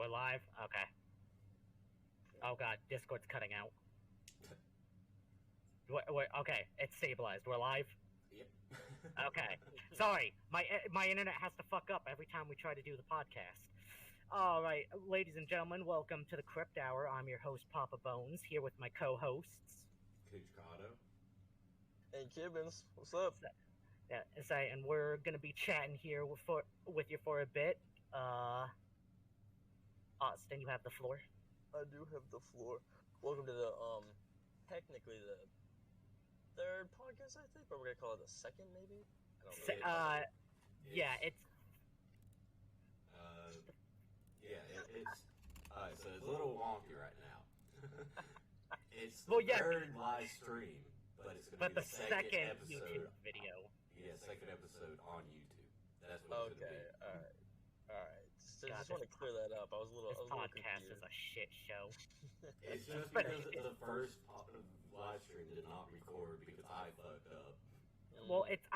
We're live? Okay. Oh god, Discord's cutting out. Okay, it's stabilized. We're live? Yep. Okay. Sorry, my internet has to fuck up every time we try to do the podcast. Alright, ladies and gentlemen, welcome to the Crypt Hour. I'm your host, Papa Bones, here with my co-hosts. Cado. Hey, Gibbons, what's up? And we're gonna be chatting here with you for a bit. Austin, you have the floor. I do have the floor. Welcome to the, technically the third podcast, I think, but we're gonna call it the second, maybe? I don't know. Yeah, it's... It's... Alright, so it's a little wonky right now. It's the Well, yeah, third live stream, but it's going to be the the second YouTube episode. video. Yeah, second episode on YouTube. That's what it's going to be. Alright. Just want to clear that up. I was a little podcast confused. is a shit show. It's just because the first live stream did not record because I fucked up. Well, it's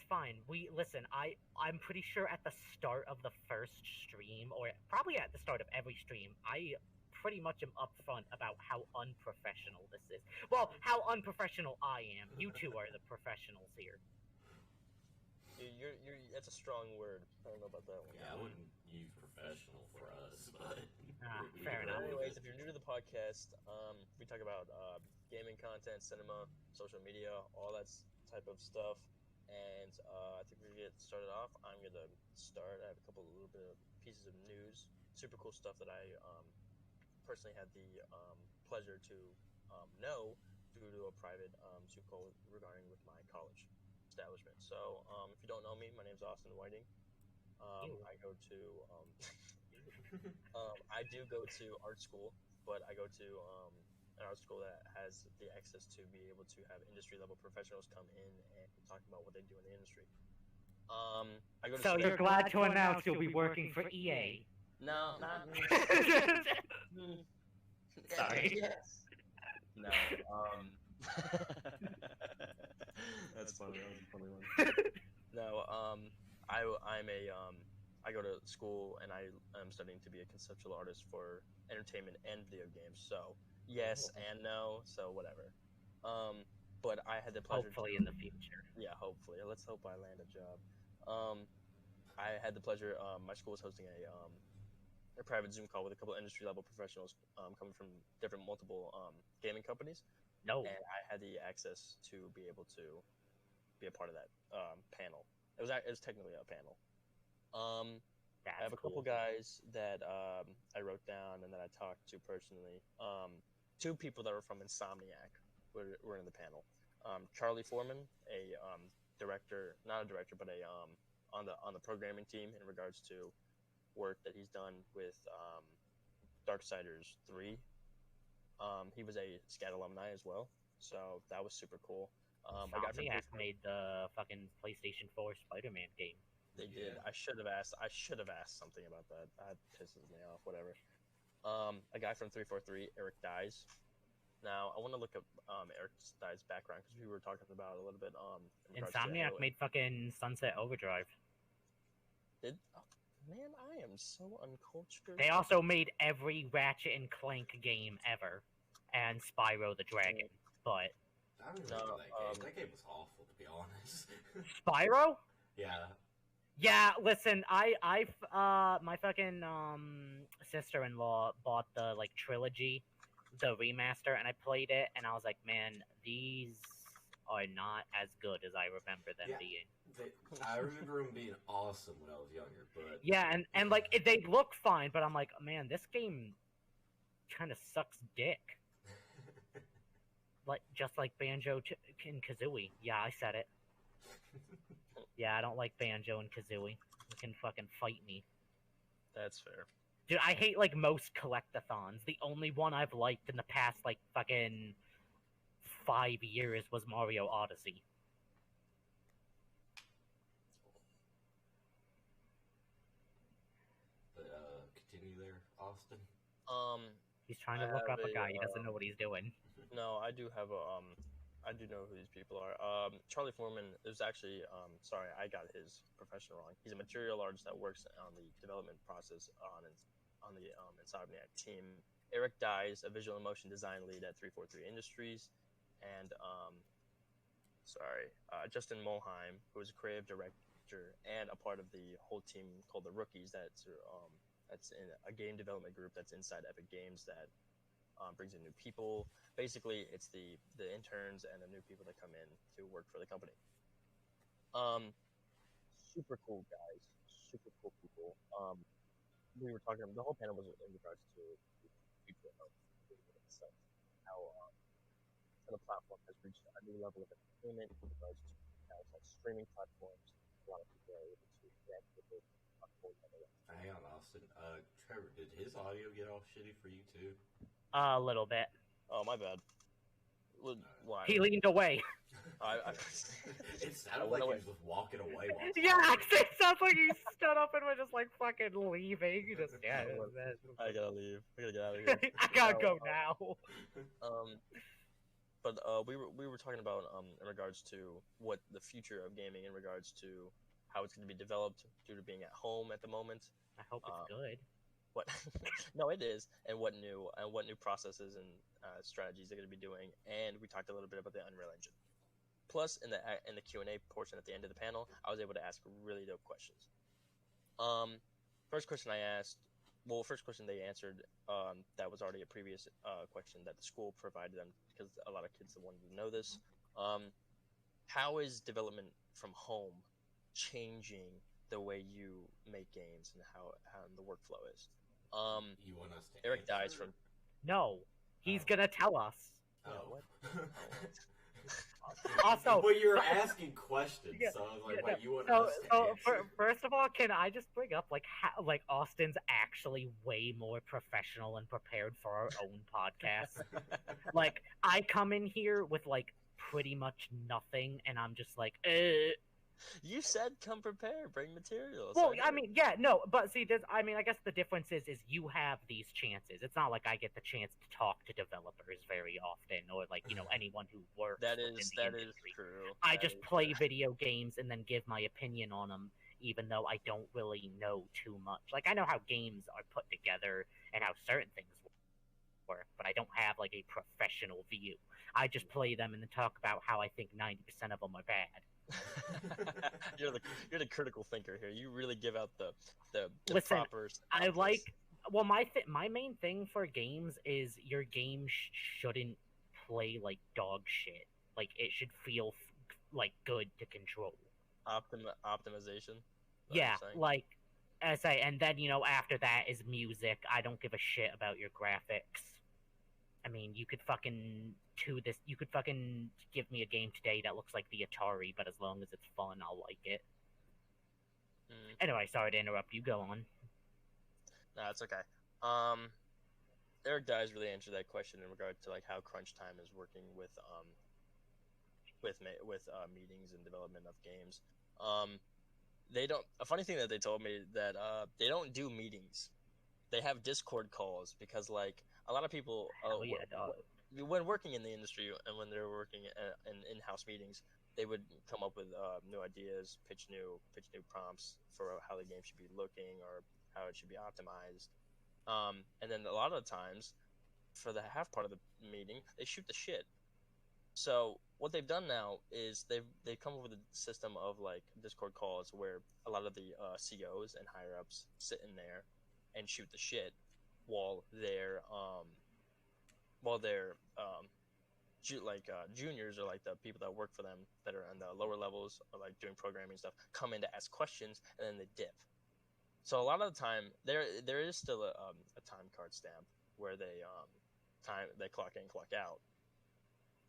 fine. I'm pretty sure at the start of the first stream, or probably at the start of every stream, I pretty much am upfront about how unprofessional this is. Well, how unprofessional I am. You two are the professionals here. That's a strong word. I don't know about that one. Yeah, I wouldn't use professional for us, but... fair enough. Anyways, if you're new to the podcast, we talk about gaming content, cinema, social media, all that type of stuff. And I think we get started off. I'm going to start. I have a little bit of pieces of news, super cool stuff that I personally had the pleasure to know due to a private Zoom call regarding with my college establishment. So, if you don't know me, my name's Austin Whiting. I go to I do go to art school, but I go to an art school that has the access to be able to have industry level professionals come in and talk about what they do in the industry. I go to So you're glad to announce you'll be working for EA? No, not Sorry. Yes. No. That's funny. That was a funny one. No. I go to school and I am studying to be a conceptual artist for entertainment and video games. So yes and no. So whatever. But I had the pleasure. Hopefully in the future. Yeah, hopefully. Let's hope I land a job. I had the pleasure. My school was hosting a private Zoom call with a couple of industry level professionals coming from multiple gaming companies. No. And I had the access to be able to be a part of that panel. It was technically a panel. I have a couple guys that I wrote down and that I talked to personally. Two people that were from Insomniac were in the panel. Charlie Foreman, a director, not a director, but on the programming team in regards to work that he's done with Darksiders 3. He was a SCAD alumni as well, so that was super cool. Insomniac made the fucking PlayStation 4 Spider-Man game. They did. I should have asked something about that. That pisses me off. Whatever. A guy from 343, Eric Dyes. Now I want to look up Eric Dyes' background because we were talking about a little bit. Insomniac made fucking Sunset Overdrive. Man, I am so uncultured. They also made every Ratchet and Clank game ever, and Spyro the Dragon. But I don't remember that game. That game was awful, to be honest. Spyro? Yeah. Yeah, listen, my fucking sister-in-law bought the trilogy, the remaster, and I played it, and I was like, man, these are not as good as I remember them being. I remember them being awesome when I was younger, but yeah, and they look fine, but I'm like, man, this game kind of sucks dick. Just like Banjo and Kazooie. Yeah, I said it. Yeah, I don't like Banjo and Kazooie. You can fucking fight me. That's fair. Dude, I hate most collectathons. The only one I've liked in the past fucking 5 years was Mario Odyssey. But continue there, Austin. He's trying to look up a guy. He doesn't know what he's doing. No, I do have I do know who these people are. Charlie Foreman is actually, sorry, I got his profession wrong. He's a material artist that works on the development process on on the Insomniac team. Eric Dyes, a visual and motion design lead at 343 Industries, and Justin Mulheim, who is a creative director and a part of the whole team called the Rookies. That's in a game development group that's inside Epic Games that brings in new people. Basically, it's the interns and the new people that come in to work for the company. Super cool guys, super cool people. We were talking. The whole panel was in regards to the future of itself, how the platform has reached a new level of entertainment in regards to now it's like streaming platforms. A lot of people are able to connect with it on a whole other level. Hang on, Austin. Trevor, did his audio get all shitty for you too? A little bit. Oh, my bad. Why? He leaned away. It sounded like he was just walking away. Yeah, it sounds like he stood up and was just like fucking leaving. Just I gotta leave. I gotta get out of here. I gotta go now. But we were talking about in regards to what the future of gaming, in regards to how it's going to be developed due to being at home at the moment. I hope it's good. What? No, it is, and what new processes and strategies they're going to be doing, and we talked a little bit about the Unreal Engine. Plus, in the Q&A portion at the end of the panel, I was able to ask really dope questions. First question they answered that was already a previous question that the school provided them, because a lot of kids wanted to know this. How is development from home changing the way you make games and how the workflow is? You want us to Eric answer? Dyes from... No, he's gonna tell us. Yeah, what? Also, well, you were asking questions, so I was like, wait, you want us to answer? First of all, can I just bring up how Austin's actually way more professional and prepared for our own podcast? Like, I come in here with pretty much nothing, and I'm just like, You said come prepared, bring materials. Well, I mean, yeah, no, but see, I guess the difference is you have these chances. It's not like I get the chance to talk to developers very often, or anyone who works. That is industry. True. I just play video games and then give my opinion on them, even though I don't really know too much. Like, I know how games are put together and how certain things work, but I don't have a professional view. I just play them and then talk about how I think 90% of them are bad. You're the critical thinker here. You really give out the Listen, proper. I my main thing for games is your game shouldn't play like dog shit. Like, it should feel good to control. Optimization. Yeah, like I say, and then after that is music. I don't give a shit about your graphics. I mean, you could fucking give me a game today that looks like the Atari, but as long as it's fun, I'll like it. Anyway, sorry to interrupt you. Go on. No, it's okay. Eric Dyes really answered that question in regard to how crunch time is working with meetings and development of games. They don't. A funny thing that they told me that they don't do meetings. They have Discord calls because a lot of people when working in the industry and when they're working in in-house meetings, they would come up with new ideas, pitch new prompts for how the game should be looking or how it should be optimized. And then a lot of the times, for the half part of the meeting, they shoot the shit. So what they've done now is they've come up with a system of Discord calls where a lot of the COs and higher ups sit in there and shoot the shit while they're juniors or the people that work for them that are on the lower levels or doing programming stuff come in to ask questions, and then they dip. So a lot of the time there is still a time card stamp where they clock in, clock out,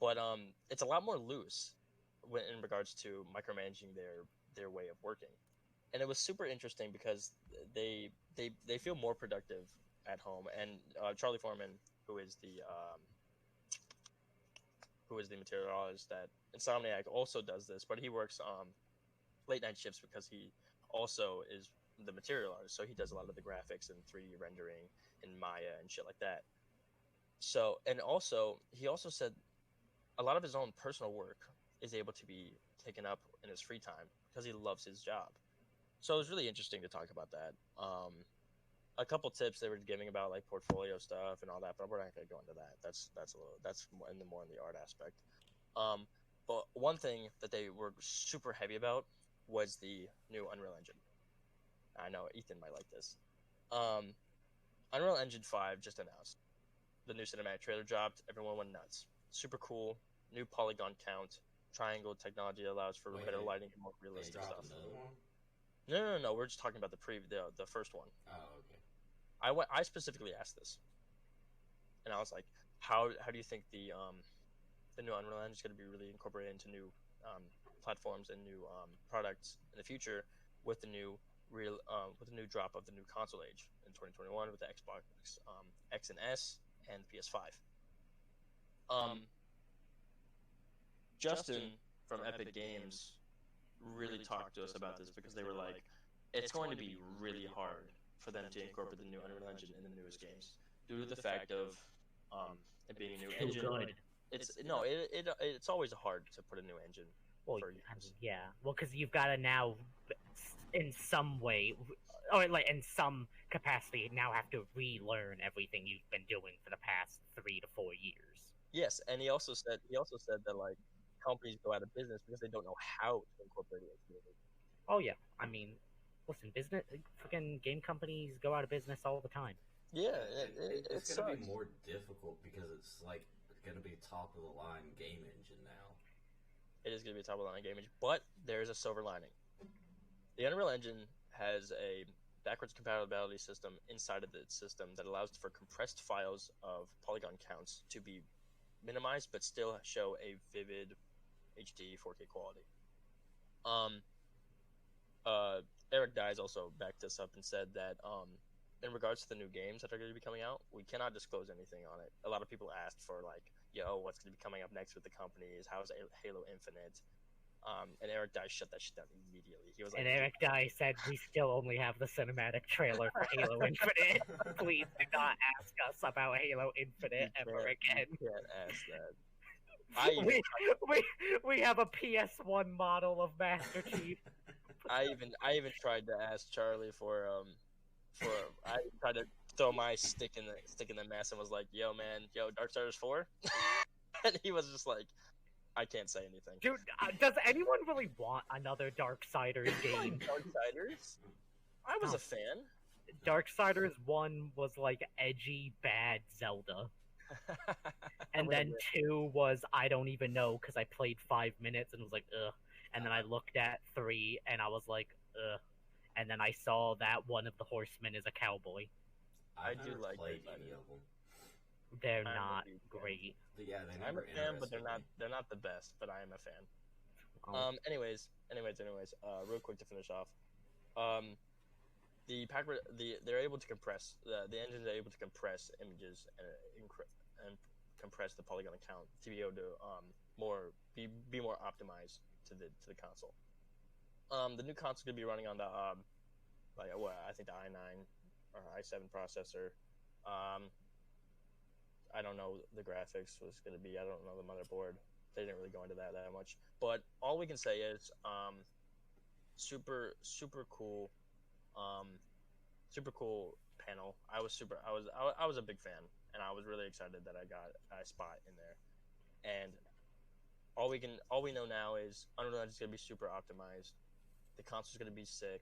but it's a lot more loose in regards to micromanaging their way of working. And it was super interesting because they feel more productive at home. And Charlie Foreman, who is the materialist at Insomniac, also does this, but he works late night shifts because he also is the material artist. So he does a lot of the graphics and 3D rendering in Maya and shit like that. So, and also he also said a lot of his own personal work is able to be taken up in his free time because he loves his job. So it was really interesting to talk about that. a couple tips they were giving about like portfolio stuff and all that, but we're not gonna go into that. That's more in the art aspect. But one thing that they were super heavy about was the new Unreal Engine. I know Ethan might like this. Unreal Engine 5 just announced. The new cinematic trailer dropped. Everyone went nuts. Super cool. New polygon count. Triangle technology allows for better lighting and more realistic stuff. No. We're just talking about the first one. Oh, okay. I specifically asked this, and I was like, how do you think the new Unreal Engine is going to be really incorporated into new platforms and new products in the future with the new drop of the new console age in 2021 with the Xbox X and S and PS5. Justin from Epic Games really talked to us about this because they were like, it's going to be really hard for them to incorporate the new Unreal Engine in the newest games due to the fact of it being a new engine. Good. It's always hard to put a new engine. Well, yeah. Well, because you've got to now, in some way, or like in some capacity, now have to relearn everything you've been doing for the past 3 to 4 years. Yes, and he also said that like companies go out of business because they don't know how to incorporate it into it. Oh yeah, I mean, listen, freaking game companies go out of business all the time. Yeah, it's gonna be more difficult because it's like gonna be top of the line game engine now. It is gonna be a top of the line game engine, but there's a silver lining. The Unreal Engine has a backwards compatibility system inside of the system that allows for compressed files of polygon counts to be minimized but still show a vivid HD 4K quality. Eric Dyes also backed this up and said that in regards to the new games that are going to be coming out, we cannot disclose anything on it. A lot of people asked for like, what's going to be coming up next with the companies? How's Halo Infinite? And Eric Dye shut that shit down immediately. He was like, and Eric Dye said, "We still only have the cinematic trailer for Halo Infinite. Please do not ask us about Halo Infinite ever again." You can't ask that. We have a PS1 model of Master Chief. I even tried to ask Charlie for I tried to throw my stick in the mess and was like, "Yo, man, Darksiders 4," and he was just like, "I can't say anything." Dude, does anyone really want another Darksiders game? Darksiders? I was a fan. Darksiders 1 was like edgy, bad Zelda. And then 2 was I don't even know because I played 5 minutes and was like, ugh. And then I looked at 3 and I was like, ugh. And then I saw that one of the horsemen is a cowboy. I do like any of them. They're not great. Yeah, I'm a fan, but they're not the best. But I am a fan. Oh. Anyways. Real quick to finish off. They're able to compress the engines are able to compress images and compress the polygon count to be able to be more optimized to the console. The new console is gonna be running on the I think the i9 or i7 processor. I don't know the graphics was going to be. I don't know the motherboard. They didn't really go into that much. But all we can say is super cool. Super cool panel. I was a big fan, and I was really excited that I got a spot in there. And all we know now is Unreal Engine is going to be super optimized. The console is going to be sick.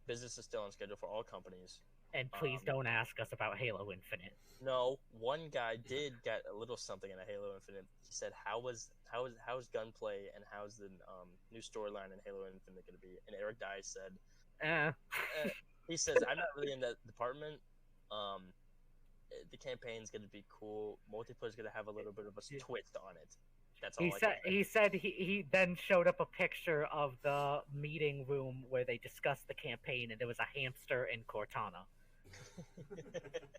Business is still on schedule for all companies. And please don't ask us about Halo Infinite. No, one guy did get a little something in a Halo Infinite. He said, "How's gunplay and how's the new storyline in Halo Infinite going to be?" And Eric Dye said, he says, "I'm not really in that department. The campaign's going to be cool. Multiplayer's going to have a little bit of a twist on it." That's all he said he then showed up a picture of the meeting room where they discussed the campaign, and there was a hamster in Cortana.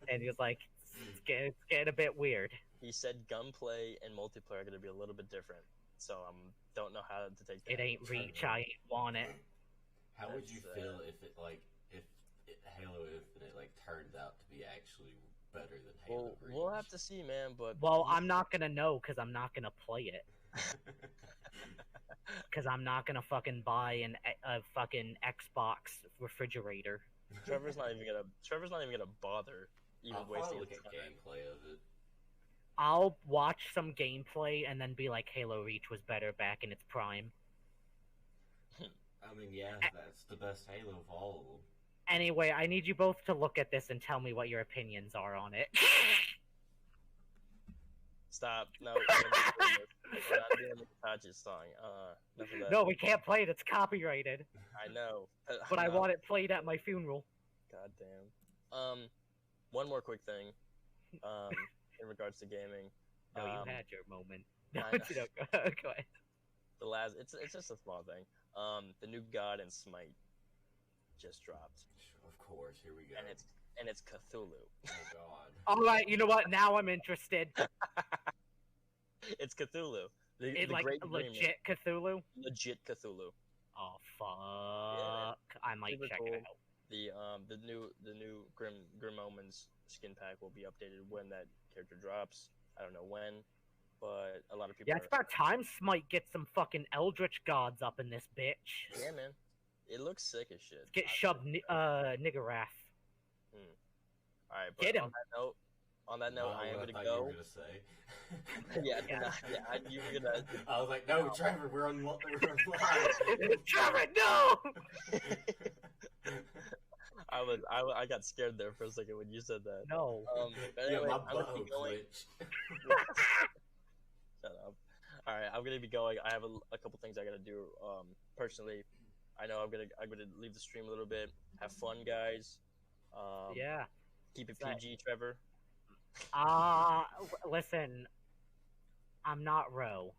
And he was like, it's getting a bit weird. He said gunplay and multiplayer are going to be a little bit different, so don't know how to take that. It ain't Reach, I ain't want it. How would you feel if Halo Infinite turned out to be actually better than Halo Reach? We'll have to see, man. But I'm not gonna know because I'm not gonna play it. Because I'm not gonna fucking buy a fucking Xbox refrigerator. Trevor's not even gonna bother even I'll wasting probably his look at time. gameplay of it. I'll watch some gameplay and then be like, Halo Reach was better back in its prime. I mean, yeah, that's the best Halo of all of them. Anyway, I need you both to look at this and tell me what your opinions are on it. Stop. No, we're not doing the Itachi song. Enough of that. No, we can't play it. It's copyrighted. I know. But I want it played at my funeral. God damn. One more quick thing. In regards to gaming. No, you had your moment. No, I know. you don't. Go ahead. The last, it's just a small thing. The new God in Smite just dropped, Of course, here we go. and it's Cthulhu. Oh God. All right, you know what? Now I'm interested. It's Cthulhu. It the like Great legit Cthulhu. Legit Cthulhu. Oh fuck! I might Super check cool. it out. The new Grim Omens skin pack will be updated when that character drops. I don't know when, but a lot of people. Yeah, it's about time Smite gets some fucking Eldritch gods up in this bitch. Yeah, man. It looks sick as shit. Get shoved, Niggurath. All right, but Get him. On that note, I am gonna go. You were gonna say. Yeah. You were gonna. I was like, no, Trevor, we're on live. Trevor, no! I got scared there for a second when you said that. No. But anyway, Yeah, I'm my gonna be butthole going. twitched. Shut up. All right, I'm gonna be going. I have a couple things I gotta do. Personally, I know I'm gonna leave the stream a little bit. Have fun, guys. Yeah. Keep it PG, Trevor. Listen, I'm not Ro.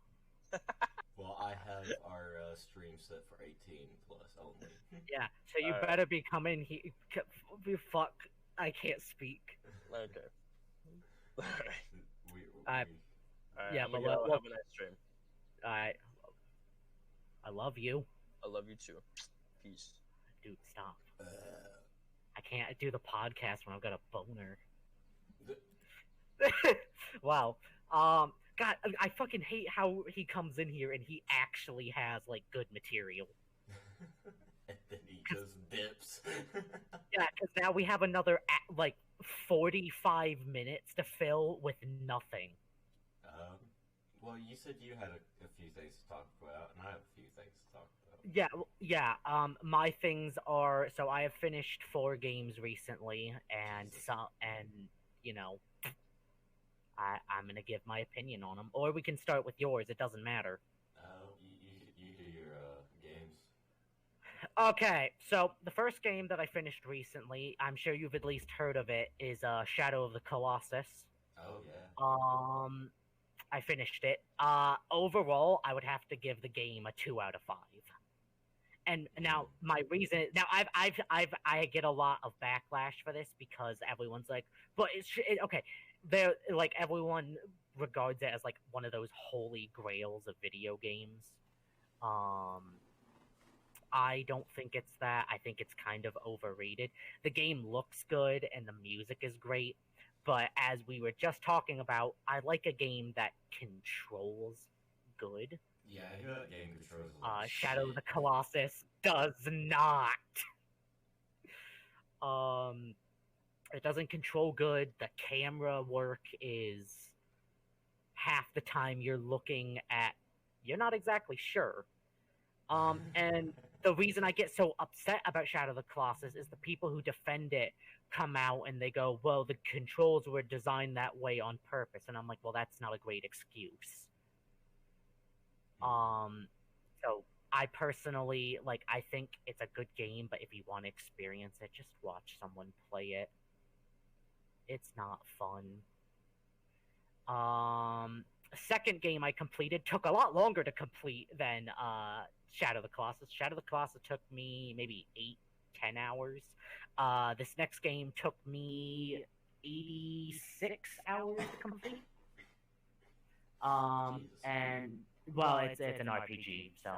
Well, I have our stream set for 18 plus only. Yeah, so you better be coming here. Fuck, I can't speak. Okay. Alright, yeah, I'm gonna go have a nice stream. Alright. I love you. I love you too. Peace. Dude, stop. I can't do the podcast when I've got a boner. Wow. God, I fucking hate how he comes in here and he actually has, like, good material. And then he just dips. Yeah, because now we have another, 45 minutes to fill with nothing. Well, you said you had a few things to talk about, and I have a few things to talk about. Yeah, my things are, so I have finished 4 games recently, and you know, I'm gonna give my opinion on them, or we can start with yours, it doesn't matter. You do your games. Okay, so the first game that I finished recently, I'm sure you've at least heard of it, is Shadow of the Colossus. Oh, yeah. I finished it. Overall, I would have to give the game a 2 out of 5. And now my reason, now I get a lot of backlash for this because everyone's like, but okay, they're like, everyone regards it as like one of those holy grails of video games. I don't think it's that. I think it's kind of overrated. The game looks good and the music is great, but as we were just talking about, I like a game that controls good. Yeah, that game controls Shadow of the Colossus does not. It doesn't control good. The camera work is half the time you're looking at, you're not exactly sure. And the reason I get so upset about Shadow of the Colossus is the people who defend it come out and they go, well, the controls were designed that way on purpose. And I'm like, well, that's not a great excuse. So I personally, like, I think it's a good game, but if you want to experience it, just watch someone play it. It's not fun. Second game I completed took a lot longer to complete than Shadow of the Colossus. Shadow of the Colossus took me maybe 8-10 hours. This next game took me 86 hours to complete. And well, it's an RPG, so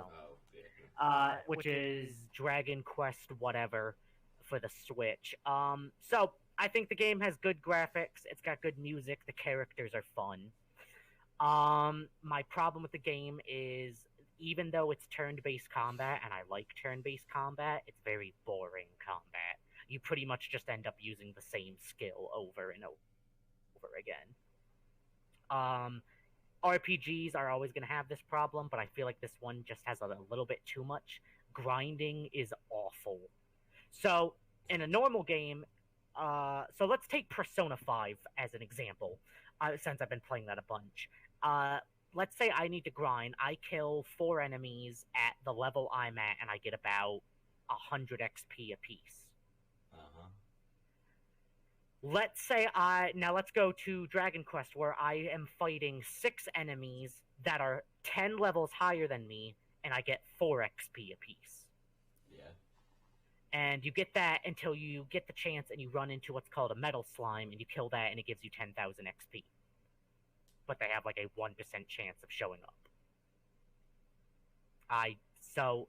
which is Dragon Quest whatever for the Switch. So I think the game has good graphics. It's got good music. The characters are fun. My problem with the game is, even though it's turn-based combat, and I like turn-based combat, it's very boring combat. you pretty much just end up using the same skill over and over again. RPGs are always going to have this problem, but I feel like this one just has a little bit too much. Grinding is awful. So, in a normal game, so let's take Persona 5 as an example, since I've been playing that a bunch. Let's say I need to grind. I kill 4 enemies at the level I'm at, and I get about 100 XP apiece. Uh-huh. Let's go to Dragon Quest, where I am fighting 6 enemies that are 10 levels higher than me, and I get 4 XP apiece. Yeah. And you get that until you get the chance and you run into what's called a metal slime, and you kill that, and it gives you 10,000 XP. But they have like a 1% chance of showing up. So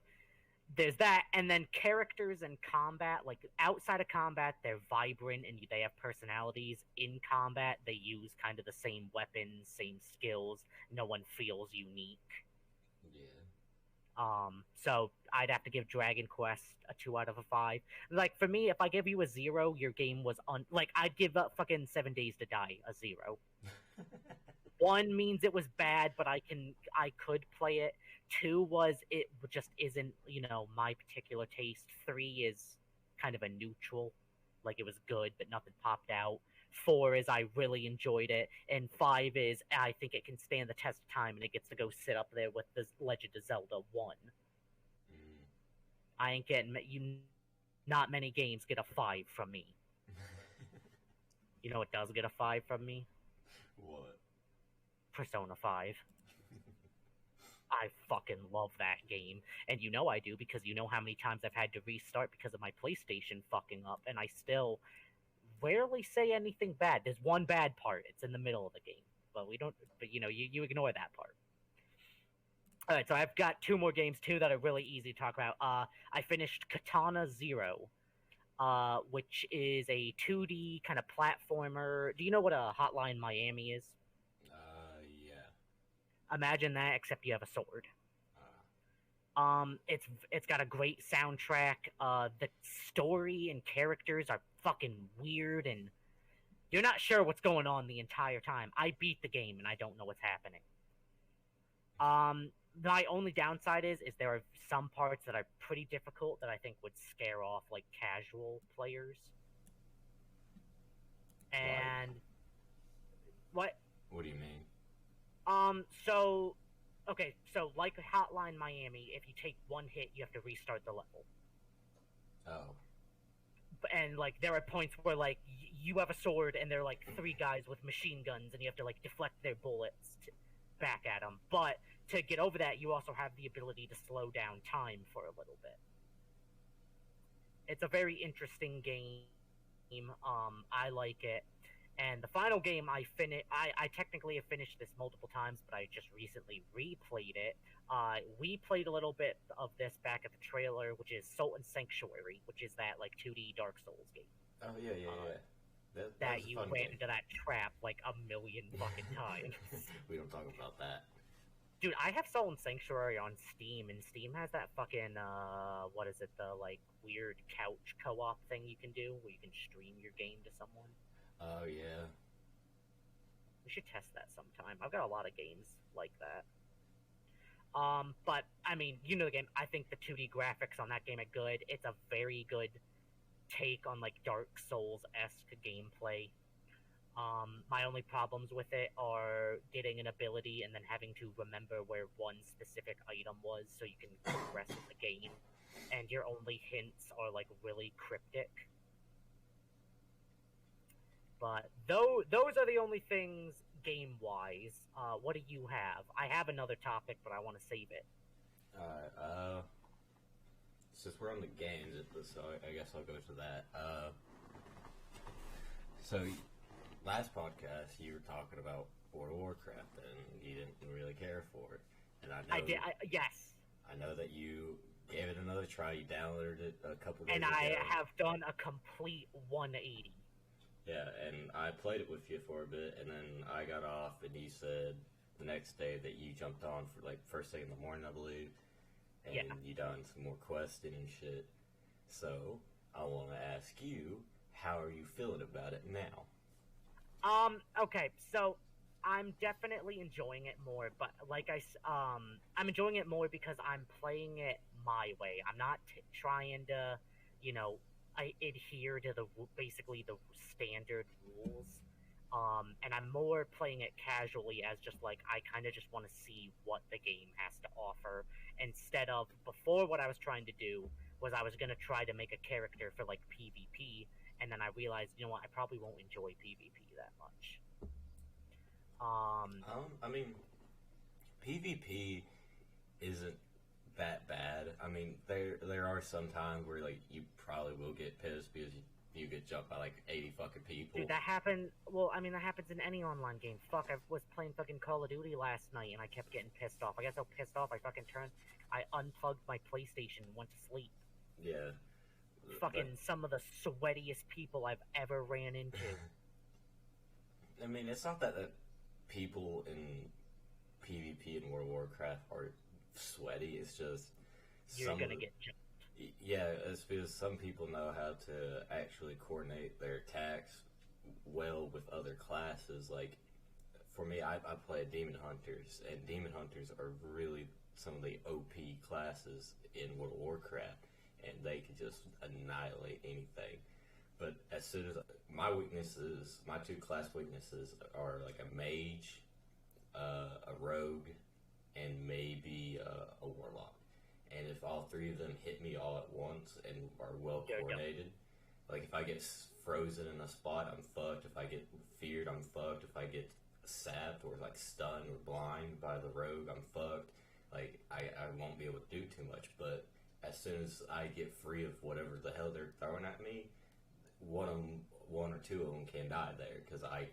there's that, and then characters in combat, like outside of combat, they're vibrant and they have personalities. In combat, they use kind of the same weapons, same skills. No one feels unique. Yeah. So I'd have to give Dragon Quest a 2 out of a 5. Like, for me, if I give you a 0, your game was like, I'd give up fucking 7 Days to Die a 0. 1 means it was bad, but I could play it. 2 was it just isn't, my particular taste. 3 is kind of a neutral, like it was good, but nothing popped out. 4 is I really enjoyed it, and 5 is I think it can stand the test of time, and it gets to go sit up there with the Legend of Zelda 1. I ain't getting not many games get a 5 from me. You know what does get a 5 from me? What? Persona 5. I fucking love that game. And you know I do, because you know how many times I've had to restart because of my PlayStation fucking up, and I still rarely say anything bad. There's one bad part. It's in the middle of the game. But you ignore that part. Alright, so I've got 2 more games, too, that are really easy to talk about. I finished Katana Zero, which is a 2D kind of platformer. Do you know what a Hotline Miami is? Yeah. Imagine that, except you have a sword. It's got a great soundtrack. The story and characters are fucking weird, and you're not sure what's going on the entire time. I beat the game, and I don't know what's happening. My only downside is there are some parts that are pretty difficult that I think would scare off, like, casual players. And... What? What do you mean? So like Hotline Miami, if you take 1 hit, you have to restart the level. Oh. And, like, there are points where, like, you have a sword, and there are, like, 3 guys with machine guns, and you have to, like, deflect their bullets back at them. But to get over that, you also have the ability to slow down time for a little bit. It's a very interesting game. I like it. And the final game I technically have finished this multiple times, but I just recently replayed it. We played a little bit of this back at the trailer, which is Sultan Sanctuary, which is that, like, 2D Dark Souls game. Oh, yeah. That you ran into that trap, like, a million fucking times. We don't talk about that. Dude, I have Sultan Sanctuary on Steam, and Steam has that fucking, what is it, the, like, weird couch co-op thing you can do, where you can stream your game to someone. Oh, yeah. We should test that sometime. I've got a lot of games like that. But, I mean, you know the game. I think the 2D graphics on that game are good. It's a very good take on, like, Dark Souls-esque gameplay. My only problems with it are getting an ability and then having to remember where one specific item was so you can progress in the game. And your only hints are, like, really cryptic. But those are the only things game-wise. What do you have? I have another topic, but I want to save it. Alright, since we're on the games, so I guess I'll go to that. So, last podcast, you were talking about World of Warcraft, and you didn't really care for it. And I did, yes. I know that you gave it another try. You downloaded it a couple days ago. And I have done a complete 180. Yeah, and I played it with you for a bit, and then I got off, and you said the next day that you jumped on for, like, first thing in the morning, I believe, and you done some more questing and shit. So, I want to ask you, how are you feeling about it now? Okay, so I'm definitely enjoying it more, but I'm enjoying it more because I'm playing it my way. I'm not trying to, you know, I adhere to basically the standard rules. And I'm more playing it casually as just like I kind of just want to see what the game has to offer instead of before what I was trying to do was I was gonna try to make a character for like PvP, and then I realized, you know what, I probably won't enjoy PvP that much. I mean, PvP isn't that bad. I mean, there are some times where like you probably will get pissed because you get jumped by like 80 fucking people. Dude, that happened. Well, I mean, that happens in any online game. Fuck, I was playing fucking Call of Duty last night and I kept getting pissed off. I got so pissed off, I unplugged my PlayStation and went to sleep. Yeah. Fucking some of the sweatiest people I've ever ran into. I mean, it's not that people in PvP in World of Warcraft are sweaty. It's just you're gonna get jumped. Yeah, it's because some people know how to actually coordinate their attacks well with other classes. Like for me, I play Demon Hunters, and Demon Hunters are really some of the OP classes in World of Warcraft, and they can just annihilate anything. But as soon as my two class weaknesses are like a mage, a rogue, and maybe a warlock. And if all three of them hit me all at once and are well coordinated, like if I get frozen in a spot, I'm fucked. If I get feared, I'm fucked. If I get sapped or like stunned or blind by the rogue, I'm fucked. Like I won't be able to do too much. But as soon as I get free of whatever the hell they're throwing at me, one or two of them can die there because I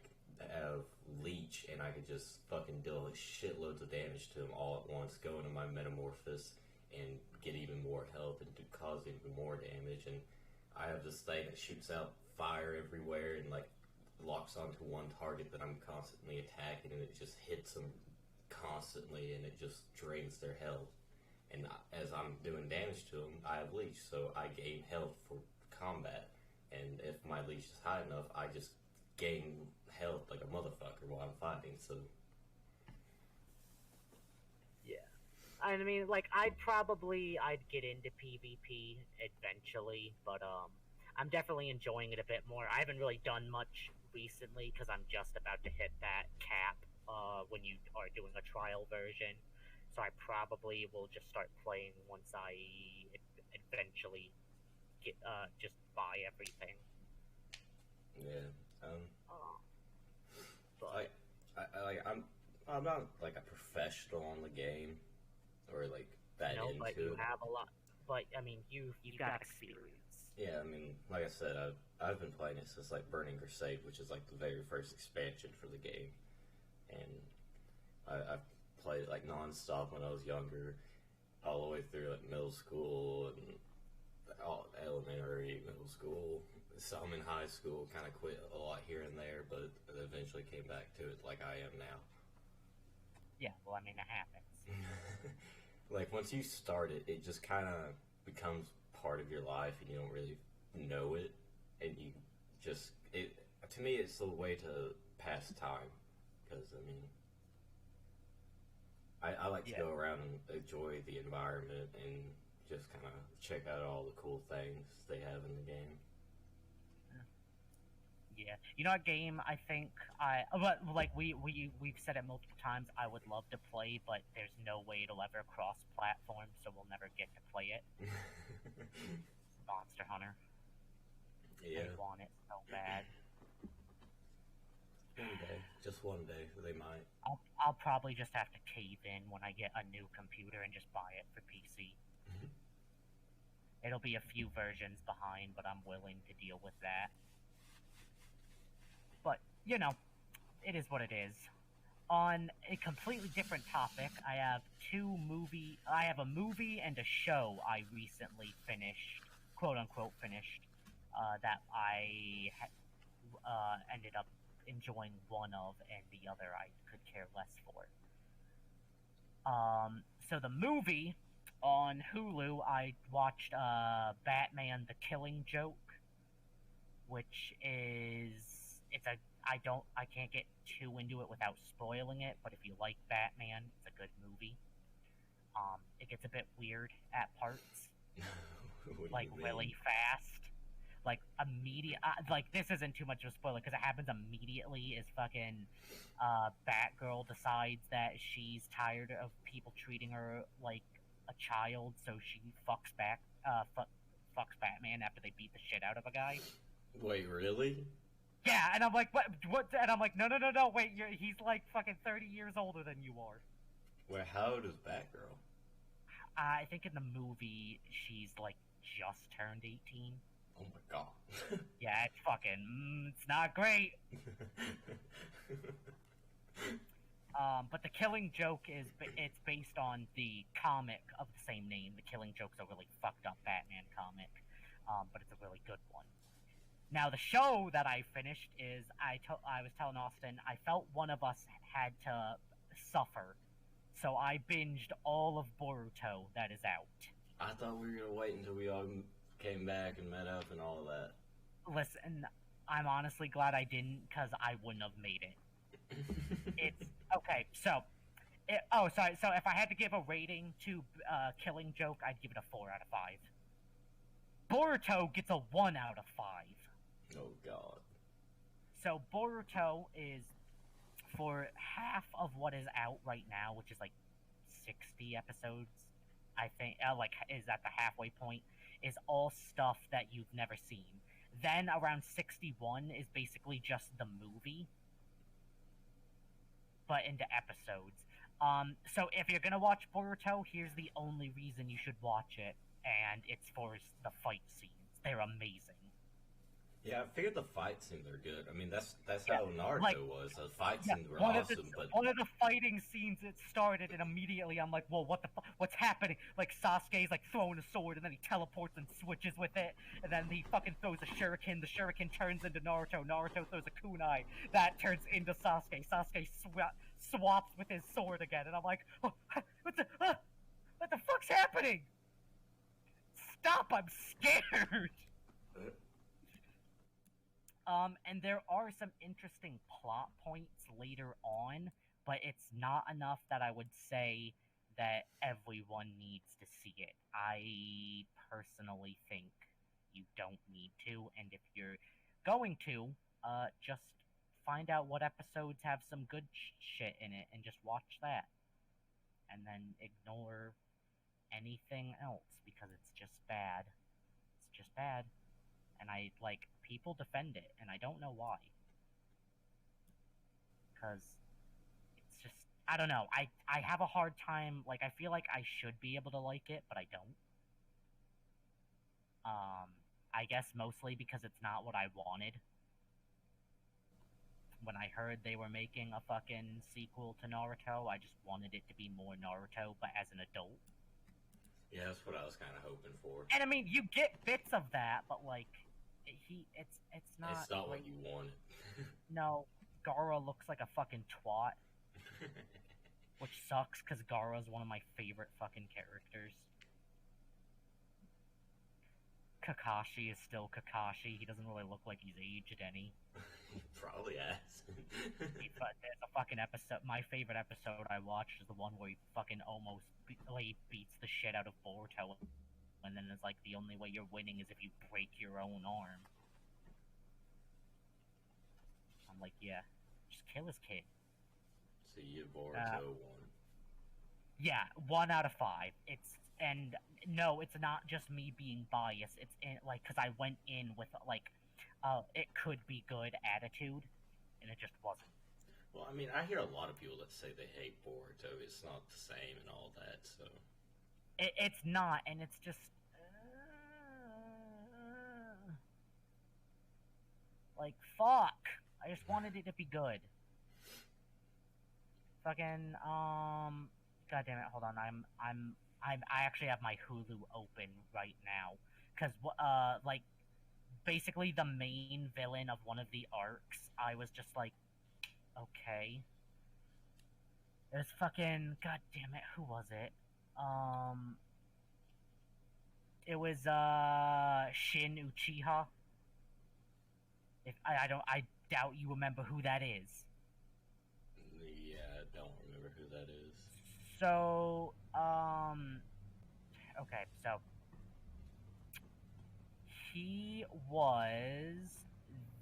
have leech and I could just fucking deal shitloads of damage to them all at once, go into my metamorphosis and get even more health and cause even more damage. And I have this thing that shoots out fire everywhere and like locks onto one target that I'm constantly attacking, and it just hits them constantly and it just drains their health. And as I'm doing damage to them, I have leech, so I gain health for combat. And if my leech is high enough, I just gain health like a motherfucker while I'm fighting. So yeah, I mean, like I'd get into PvP eventually, but I'm definitely enjoying it a bit more. I haven't really done much recently because I'm just about to hit that cap when you are doing a trial version. So I probably will just start playing once I eventually get just buy everything. Yeah. But I'm not like a professional on the game or like that into but you it. have a lot. But I mean, you've got experience. Yeah, I mean, like I said, I've been playing it since like Burning Crusade, which is like the very first expansion for the game, and I've played it like nonstop when I was younger, all the way through like middle school and elementary, middle school. Some in high school, kind of quit a lot here and there, but eventually came back to it like I am now. Yeah, well, I mean, it happens. Like, once you start it, it just kind of becomes part of your life, and you don't really know it, and you just, to me, it's a way to pass time, because, I mean, I like to go around and enjoy the environment, and just kind of check out all the cool things they have in the game. Yeah, you know, a game I think we've said it multiple times. I would love to play, but there's no way it'll ever cross-platform, so we'll never get to play it. Monster Hunter. Yeah, I want it so bad. One day, just one day, they might. I'll probably just have to cave in when I get a new computer and just buy it for PC. It'll be a few versions behind, but I'm willing to deal with that. But, you know, it is what it is. On a completely different topic, I have a movie and a show I recently finished, quote-unquote finished, that I ended up enjoying one of, and the other I could care less for. So the movie On Hulu, I watched Batman: The Killing Joke, which is I can't get too into it without spoiling it, but if you like Batman, it's a good movie. It gets a bit weird at parts, like really fast, like immediate. Like this isn't too much of a spoiler because it happens immediately. Is fucking Batgirl decides that she's tired of people treating her like a child, so she fucks Batman after they beat the shit out of a guy. Wait, really? Yeah, and I'm like, what? And I'm like, no, wait, he's like fucking 30 years older than you are. Wait, how old is Batgirl? I think in the movie she's like just turned 18. Oh my god. Yeah, it's fucking, it's not great. But The Killing Joke it's based on the comic of the same name. The Killing Joke's a really fucked up Batman comic, but it's a really good one. Now, the show that I finished is, I was telling Austin, I felt one of us had to suffer. So I binged all of Boruto that is out. I thought we were going to wait until we all came back and met up and all of that. Listen, I'm honestly glad I didn't, because I wouldn't have made it. It's, okay, so, so if I had to give a rating to Killing Joke, I'd give it a 4 out of 5. Boruto gets a 1 out of 5. Oh god. So Boruto is, for half of what is out right now, which is like 60 episodes, I think, is at the halfway point, is all stuff that you've never seen. Then around 61 is basically just the movie, but into episodes. So if you're gonna watch Boruto, here's the only reason you should watch it, and it's for the fight scenes. They're amazing. Yeah, I figured the fight scenes are good. I mean, that's how Naruto was. The fight scenes were one awesome, but one of the fighting scenes, it started, and immediately I'm like, whoa, what's happening? Like, Sasuke's, like, throwing a sword, and then he teleports and switches with it, and then he fucking throws a shuriken, the shuriken turns into Naruto, Naruto throws a kunai, that turns into Sasuke, Sasuke swaps with his sword again, and I'm like, oh, what the fuck's happening? Stop, I'm scared! And there are some interesting plot points later on, but it's not enough that I would say that everyone needs to see it. I personally think you don't need to, and if you're going to, just find out what episodes have some good shit in it and just watch that. And then ignore anything else, because it's just bad. It's just bad. And people defend it, and I don't know why. Because it's just, I don't know, I have a hard time, I feel like I should be able to like it, but I don't. I guess mostly because it's not what I wanted. When I heard they were making a fucking sequel to Naruto, I just wanted it to be more Naruto, but as an adult. Yeah, that's what I was kind of hoping for. And I mean, you get bits of that, but it's not. It's not what you wanted. No, Gaara looks like a fucking twat, which sucks because Gaara's one of my favorite fucking characters. Kakashi is still Kakashi. He doesn't really look like he's aged any. He probably has. But there's a fucking episode. My favorite episode I watched is the one where he fucking almost beats the shit out of Boruto. And then it's like, the only way you're winning is if you break your own arm. I'm like, yeah, just kill his kid. So you Boruto won. Yeah, 1 out of 5. And no, it's not just me being biased. It's because I went in with it could be good attitude, and it just wasn't. Well, I mean, I hear a lot of people that say they hate Boruto. It's not the same and all that, so. It's not, and it's just fuck. I just wanted it to be good. Fucking God damn it! Hold on, I actually have my Hulu open right now because basically the main villain of one of the arcs, I was just like, okay. There's fucking, god damn it, who was it? It was Shin Uchiha. If I doubt you remember who that is. Yeah, I don't remember who that is. So, okay, so he was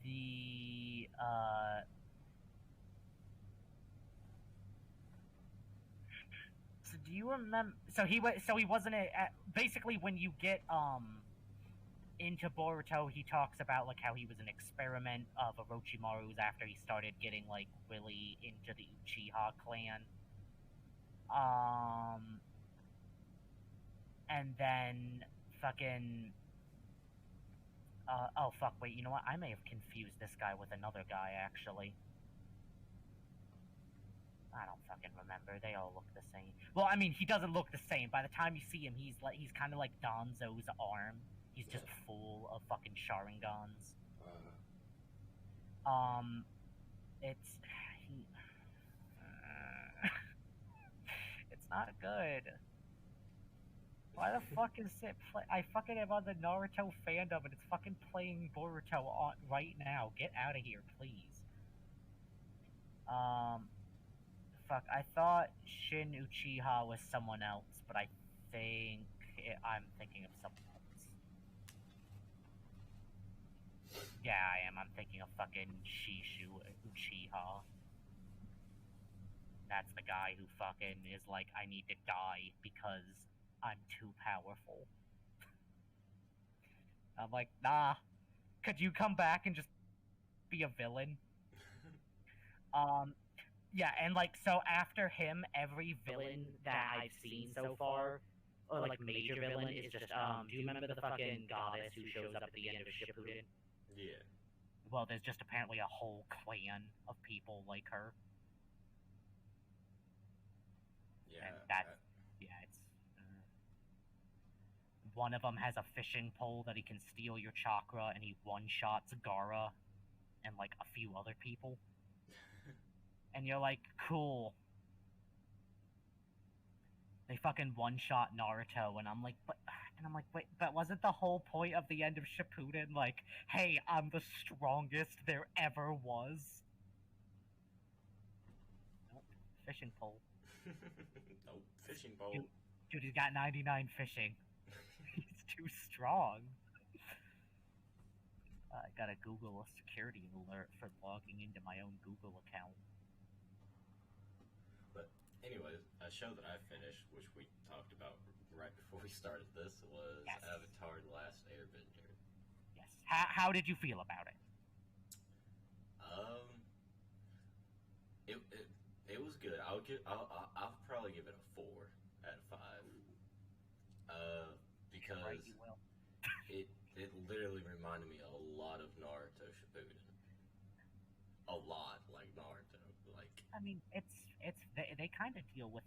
the So do you remember? So he was. So he wasn't basically when you get into Boruto, he talks about like how he was an experiment of Orochimaru's after he started getting like really into the Uchiha clan. And then fucking. Oh fuck! Wait, you know what? I may have confused this guy with another guy actually. I don't fucking remember. They all look the same. Well, I mean, he doesn't look the same. By the time you see him, he's kind of like Danzo's arm. He's just full of fucking Sharingans. It's it's not good. Why the fuck is it? I fucking am on the Naruto fandom and it's fucking playing Boruto on right now. Get out of here, please. Fuck. I thought Shin Uchiha was someone else, but I think I'm thinking of someone else. Yeah, I am. I'm thinking of fucking Shishu Uchiha. That's the guy who fucking is like, I need to die because I'm too powerful. I'm like, nah. Could you come back and just be a villain? Yeah, and like, so after him, every villain that I've seen so far, or like major villain, is just, do you remember the fucking goddess who shows up at the end of Shippuden? Yeah. Well, there's just apparently a whole clan of people like her. Yeah. And that's, yeah, it's... one of them has a fishing pole that he can steal your chakra, and he one-shots Gaara and, like, a few other people. And you're like, cool. They fucking one-shot Naruto, and I'm like, wait, but wasn't the whole point of the end of Shippuden, like, hey, I'm the strongest there ever was? Nope. Fishing pole. Nope. Fishing pole. Dude, he's got 99 fishing. He's too strong. I gotta Google a security alert for logging into my own Google account. But anyways, a show that I finished, which we talked about right before we started this, was Avatar: The Last Airbender. Yes. How did you feel about it? It was good. I'll probably give it a 4 out of 5. Because right, you will. it literally reminded me a lot of Naruto Shippuden. A lot like Naruto. Like, I mean, they kind of deal with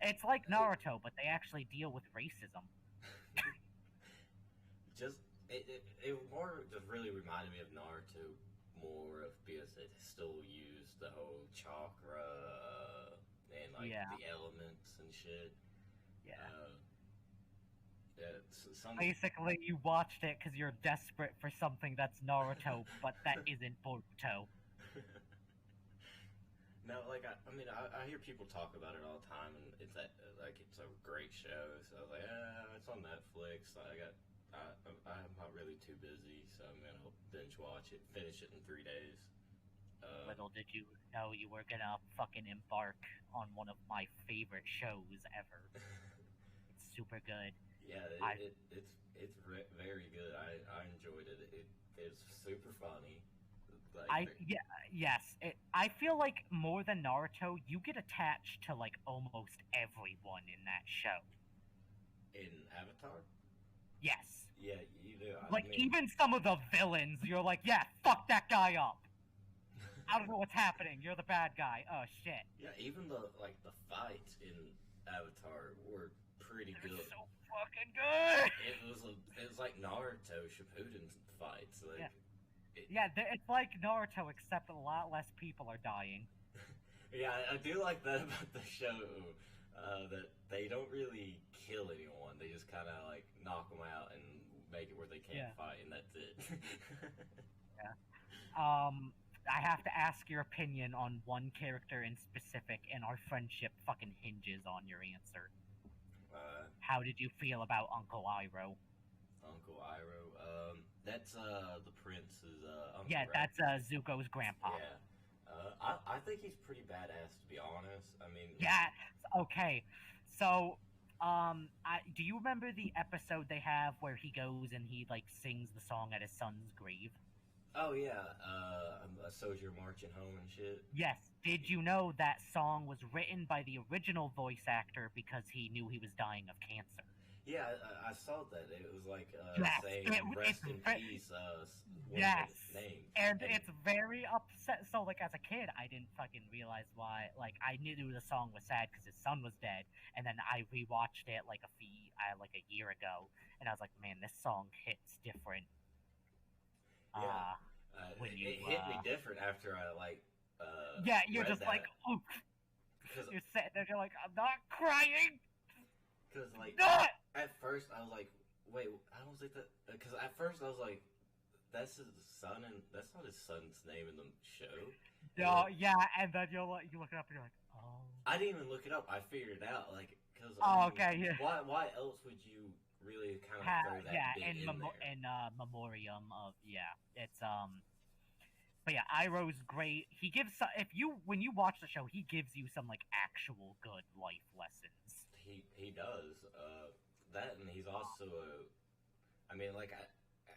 it's like Naruto, but they actually deal with racism. It more just really reminded me of Naruto more of because it still used the whole chakra and like the elements and shit. Yeah. Basically, you watched it because you're desperate for something that's Naruto, but that isn't Boruto. No, like I hear people talk about it all the time, and it's a great show. So I was like, it's on Netflix. I'm not really too busy, so I'm gonna binge watch it, finish it in 3 days. Little did you know you were gonna fucking embark on one of my favorite shows ever. It's super good. Yeah, it's very good. I enjoyed it. It's super funny. I feel like more than Naruto, you get attached to like almost everyone in that show. In Avatar? Yes. Yeah, you do. Even some of the villains, you're like, yeah, fuck that guy up. I don't know what's happening. You're the bad guy. Oh shit. Yeah, even the fights in Avatar were pretty good. So fucking good. It was like Naruto Shippuden fights. Like, it's like Naruto, except a lot less people are dying. Yeah, I do like that about the show. that they don't really kill anyone. They just kind of like knock them out and make it where they can't fight, and that's it. Yeah. I have to ask your opinion on one character in specific, and our friendship fucking hinges on your answer. How did you feel about Uncle Iroh? Uncle Iroh. That's the prince's uncle. Yeah, right? that's Zuko's grandpa. Yeah. I think he's pretty badass, to be honest. I mean, yeah. Okay, so do you remember the episode they have where he goes and he like sings the song at his son's grave? Oh yeah, a soldier marching home and shit. Yes. Did you know that song was written by the original voice actor because he knew he was dying of cancer? Yeah, I saw that. It was like yes, saying "Rest in peace." Yes, name. And it's very upset. So, like, as a kid, I didn't fucking realize why. Like, I knew the song was sad because his son was dead, and then I rewatched it like a year ago, and I was like, man, this song hits different. Yeah, it hit me different after I like. Yeah, you're just that. like, oof. You're sitting there, you're like, I'm not crying. Because like not! At first I was like, wait, I was like that. Because at first I was like, that's his son, and that's not his son's name in the show. No, yeah, and then you look it up and you're like, oh. I didn't even look it up. I figured it out, like, because okay, yeah. Why else would you really kind of throw that bit in there? In memoriam of it's But yeah, Iroh's great. He gives when you watch the show, he gives you some like actual good life lessons. He does that, and he's also I mean, like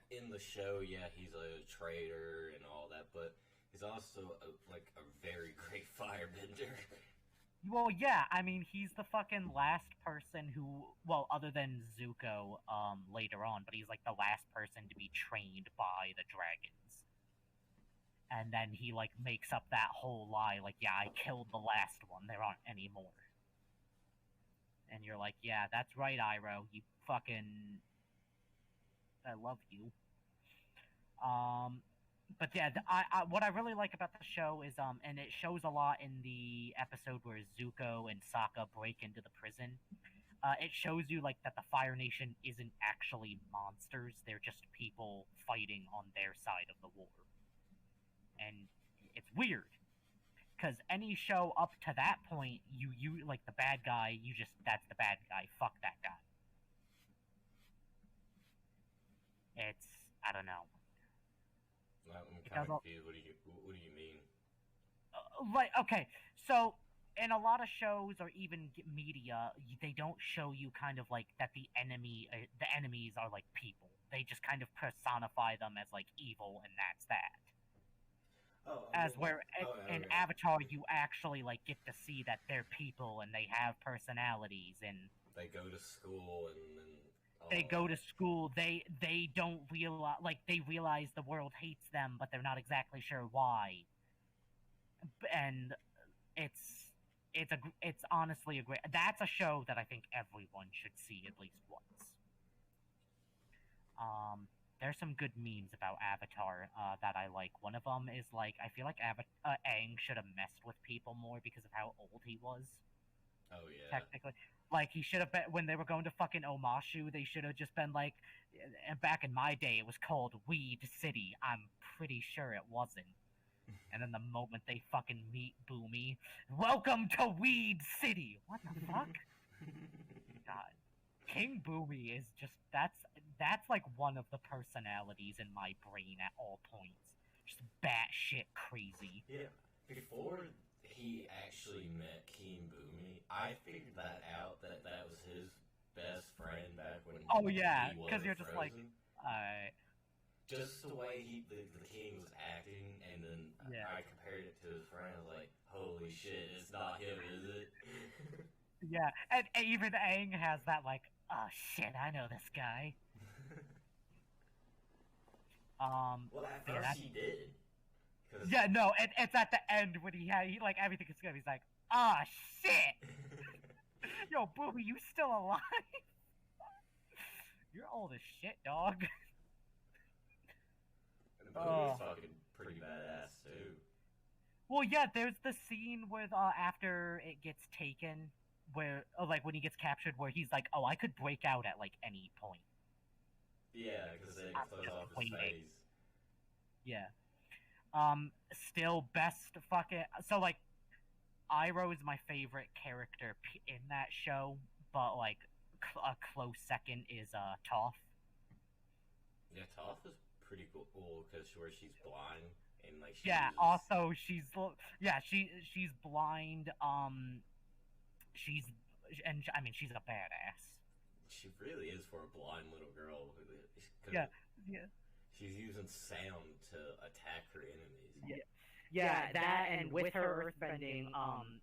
in the show, yeah, he's a traitor and all that, but he's also like a very great firebender. Well, yeah, I mean, he's the fucking last person who, well, other than Zuko, later on, but he's like the last person to be trained by the dragons. And then he like makes up that whole lie, like, yeah, I killed the last one. There aren't any more. And you're like, yeah, that's right, Iroh. You fucking, I love you. But yeah, what I really like about the show is, and it shows a lot in the episode where Zuko and Sokka break into the prison. It shows you like that the Fire Nation isn't actually monsters; they're just people fighting on their side of the war. And it's weird because any show up to that point, you like the bad guy, that's the bad guy. Fuck that guy. It's I don't know. I'm kind of confused. What do you mean? Like, okay, so in a lot of shows or even media, they don't show you kind of like that the enemies are like people. They just kind of personify them as like evil, and that's that. In Avatar, you actually like get to see that they're people and they have personalities, and they go to school They don't realize, like, they realize the world hates them, but they're not exactly sure why. And it's honestly a great. That's a show that I think everyone should see at least once. There's some good memes about Avatar that I like. One of them is like, I feel like Aang should have messed with people more because of how old he was. Oh yeah. Technically, like he should have been when they were going to fucking Omashu. They should have just been like, and back in my day, it was called Weed City. I'm pretty sure it wasn't. And then the moment they fucking meet Boomy, welcome to Weed City. What the fuck? God, King Boomy is just that's like one of the personalities in my brain at all points. Just batshit crazy. Yeah. Before he actually met King Boomy, I figured that out that was his best friend back when. Oh yeah, because you're just frozen. Like, just the way the king was acting, and then I compared it to his friend. I was like, "Holy shit, it's not him, is it?" Yeah, and even Aang has that like, "Oh shit, I know this guy." Well, at first he did. Yeah, no, it's at the end when he like everything is good. He's like, "Ah, shit, yo, Booby, you still alive? You're old as shit, dog." And Booby's fucking pretty badass too. Well, yeah, there's the scene with after it gets taken, where like when he gets captured, where he's like, "Oh, I could break out at like any point." Yeah, because they I'm close just off his waiting. face. Yeah. Still best fucking so like Iroh is my favorite character in that show, but like a close second is Toph. Yeah, Toph is pretty cool because where she's blind and like she Yeah. uses. Also, she's blind. She's I mean she's a badass. She really is for a blind little girl. Yeah. Yeah. She's using sound to attack her enemies. Yeah. Yeah, that and with her earthbending,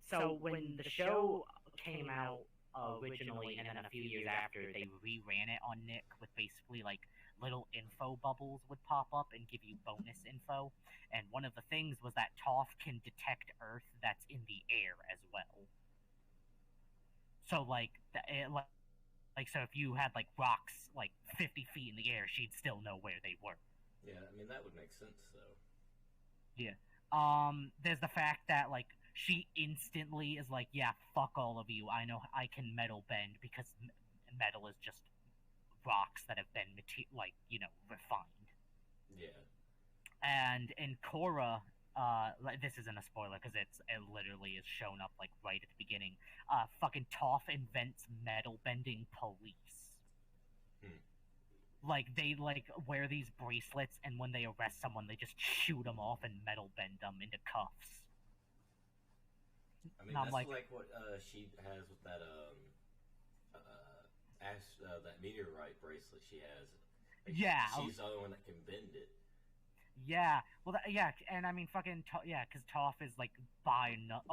so when the show came out originally and then a few years after, they reran it on Nick with basically like little info bubbles would pop up and give you bonus info. And one of the things was that Toph can detect Earth that's in the air as well. So like so if you had like rocks like 50 feet in the air, she'd still know where they were. Yeah, I mean that would make sense though. Yeah. There's the fact that like she instantly is like, yeah, fuck all of you. I know I can metal bend because metal is just rocks that have been refined. Yeah. And in Korra, this isn't a spoiler because it literally is shown up like right at the beginning. Fucking Toph invents metal bending police. Like they like wear these bracelets, and when they arrest someone, they just shoot them off and metal bend them into cuffs. I mean, that's like what she has with that that meteorite bracelet she has. Like, yeah, she's the only one that can bend it. Yeah, well, yeah, and I mean, fucking, yeah, because Toph is like bar none,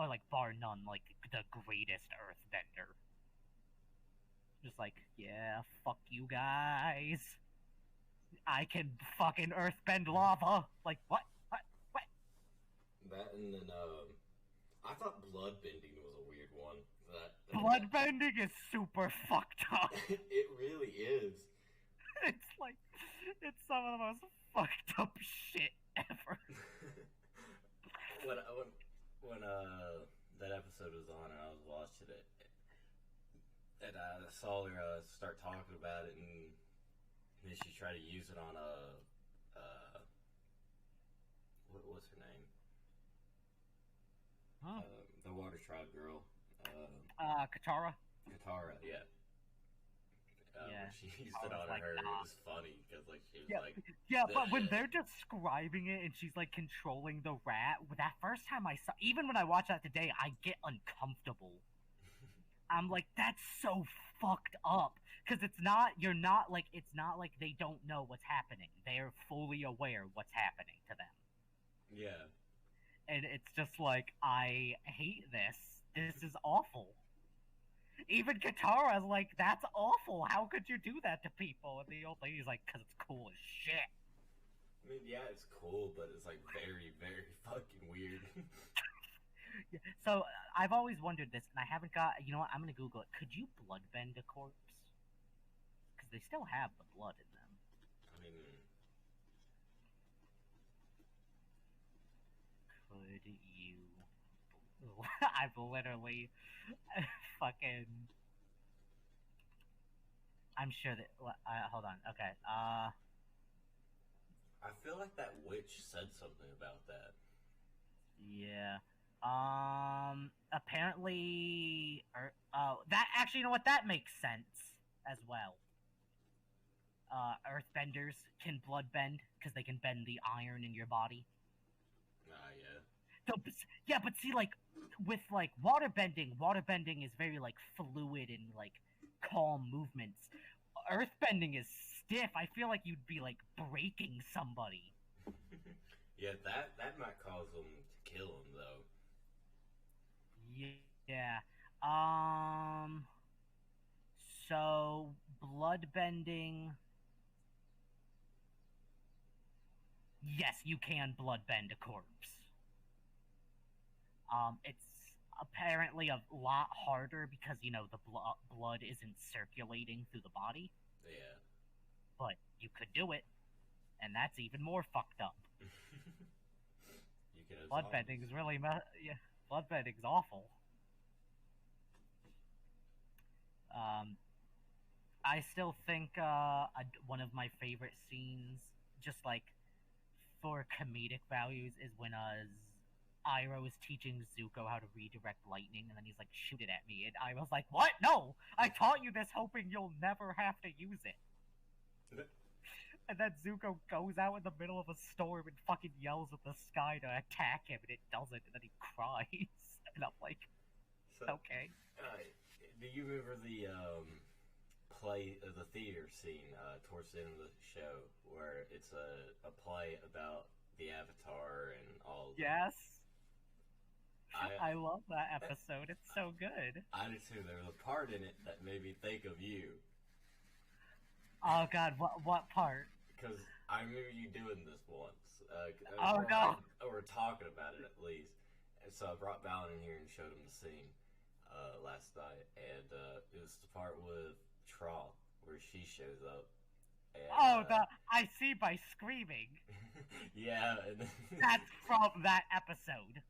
like the greatest earthbender. Just like, yeah, fuck you guys. I can fucking earthbend lava. Like, what? That and then, I thought bloodbending was a weird one. Bloodbending is super fucked up. It really is. It's like, it's some of the most fucked up shit ever. when that episode was on and I was watching it, and I saw her start talking about it, and then she tried to use it on what was her name? Huh? The Water Tribe girl. Katara. Katara, yeah. Yeah. When she used it on her, it was funny because like she was like. Yeah, but when they're describing it and she's like controlling the rat, that first time I saw, even when I watch that today, I get uncomfortable. I'm like, that's so fucked up because it's not like they don't know what's happening. They're fully aware what's happening to them. Yeah. And it's just like, I hate this. This is awful. Even Katara's like, that's awful. How could you do that to people? And the old lady's like, because it's cool as shit. I mean, yeah, it's cool, but it's like very, very fucking weird. Yeah. So I've always wondered this, and I haven't got. You know what? I'm gonna Google it. Could you bloodbend a corpse? Because they still have the blood in them. I mean, could you? I've literally fucking. I'm sure that. Hold on. Okay. I feel like that witch said something about that. Yeah. Apparently, that actually, you know what? That makes sense as well. Earthbenders can bloodbend because they can bend the iron in your body. Yeah. So, yeah, but see, like, with, like, waterbending is very, like, fluid and, like, calm movements. Earthbending is stiff. I feel like you'd be, like, breaking somebody. Yeah, that might cause them to kill him, though. Yeah. So, bloodbending... Yes, you can bloodbend a corpse. It's apparently a lot harder because, you know, the blood isn't circulating through the body. Yeah. But you could do it, and that's even more fucked up. You can bloodbending is really... yeah, bloodbending's awful. Um, I still think one of my favorite scenes, just like for comedic values, is when Iroh is teaching Zuko how to redirect lightning, and then he's like, "Shoot it at me," and Iroh's like, "What? No! I taught you this, hoping you'll never have to use it." And then Zuko goes out in the middle of a storm and fucking yells at the sky to attack him, and it doesn't, and then he cries. And I'm like, okay. Do you remember the the theater scene towards the end of the show where it's a play about the Avatar and all? Yes. I love that episode. It's so good. I do too. There was a part in it that made me think of you. Oh God, what part? Because I remember you doing this once. No! Or talking about it at least. And so I brought Balin in here and showed him the scene last night, and it was the part with Troll where she shows up. And, I see by screaming. Yeah, and that's from that episode.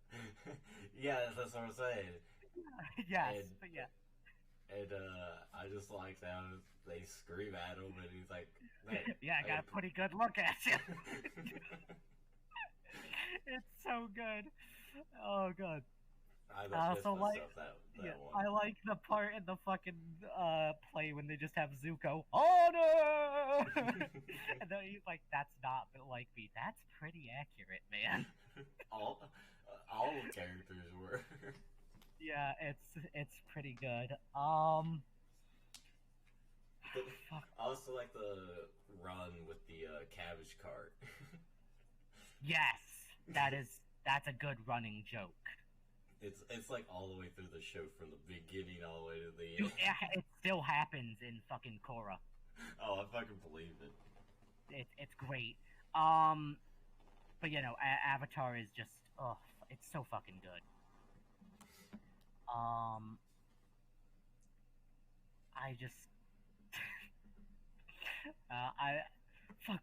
Yeah, that's what I'm saying. Yes, but yeah. And I just like how they scream at him, and he's like, "Yeah, I got a pretty good look at you." It's so good. Oh God. I like the part in the fucking play when they just have Zuko honor, and then he's like, "That's not like me." That's pretty accurate, man. all the characters were. Yeah, it's pretty good. I also like the run with the cabbage cart. Yes, that's a good running joke. It's like all the way through the show from the beginning all the way to the end. It still happens in fucking Korra. Oh, I fucking believe it. It's great. But you know, Avatar is just it's so fucking good. I just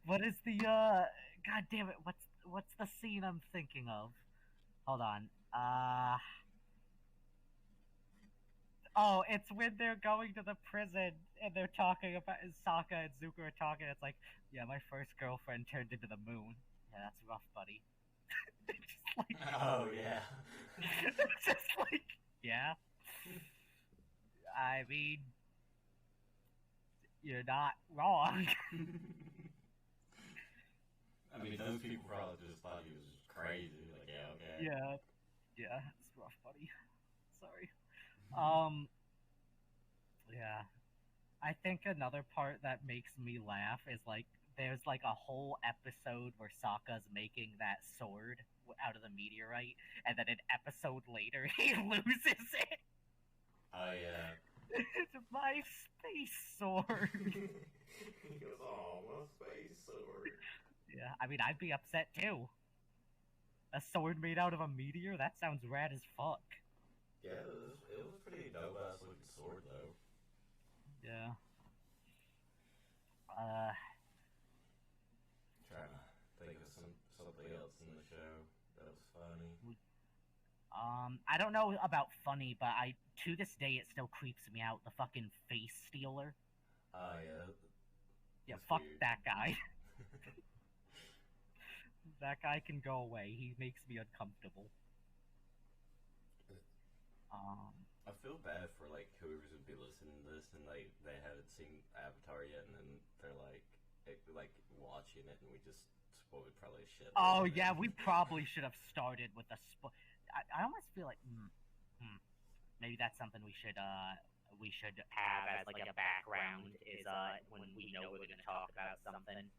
what is the God damn it, what's the scene I'm thinking of? Hold on. Oh, it's when they're going to the prison and they're talking about Sokka and Zuko are talking. It's like, yeah, my first girlfriend turned into the moon. Yeah, that's rough, buddy. Just like, oh yeah. It's just like, yeah. I mean, you're not wrong. I mean, those people probably just thought he was crazy. Like, yeah, okay. Yeah, it's rough, buddy. Sorry. Yeah. I think another part that makes me laugh is like there's like a whole episode where Sokka's making that sword out of the meteorite, and then an episode later he loses it. Oh yeah. It's my space sword. He goes, "Oh, my space sword." Yeah, I mean, I'd be upset too. A sword made out of a meteor? That sounds rad as fuck. Yeah, it was a pretty dope-ass looking sword, though. Yeah. Trying to think of something else in the show that was funny. I don't know about funny, but to this day it still creeps me out. The fucking face stealer. Oh yeah. Yeah, fuck weird. That guy. That guy can go away. He makes me uncomfortable. I feel bad for like whoever's gonna be listening to this and they haven't seen Avatar yet, and then they're like watching it, and we just spoiled probably shit. Oh yeah, we probably should have started with a I almost feel like maybe that's something we should have as like a background is when we know we're gonna talk about something.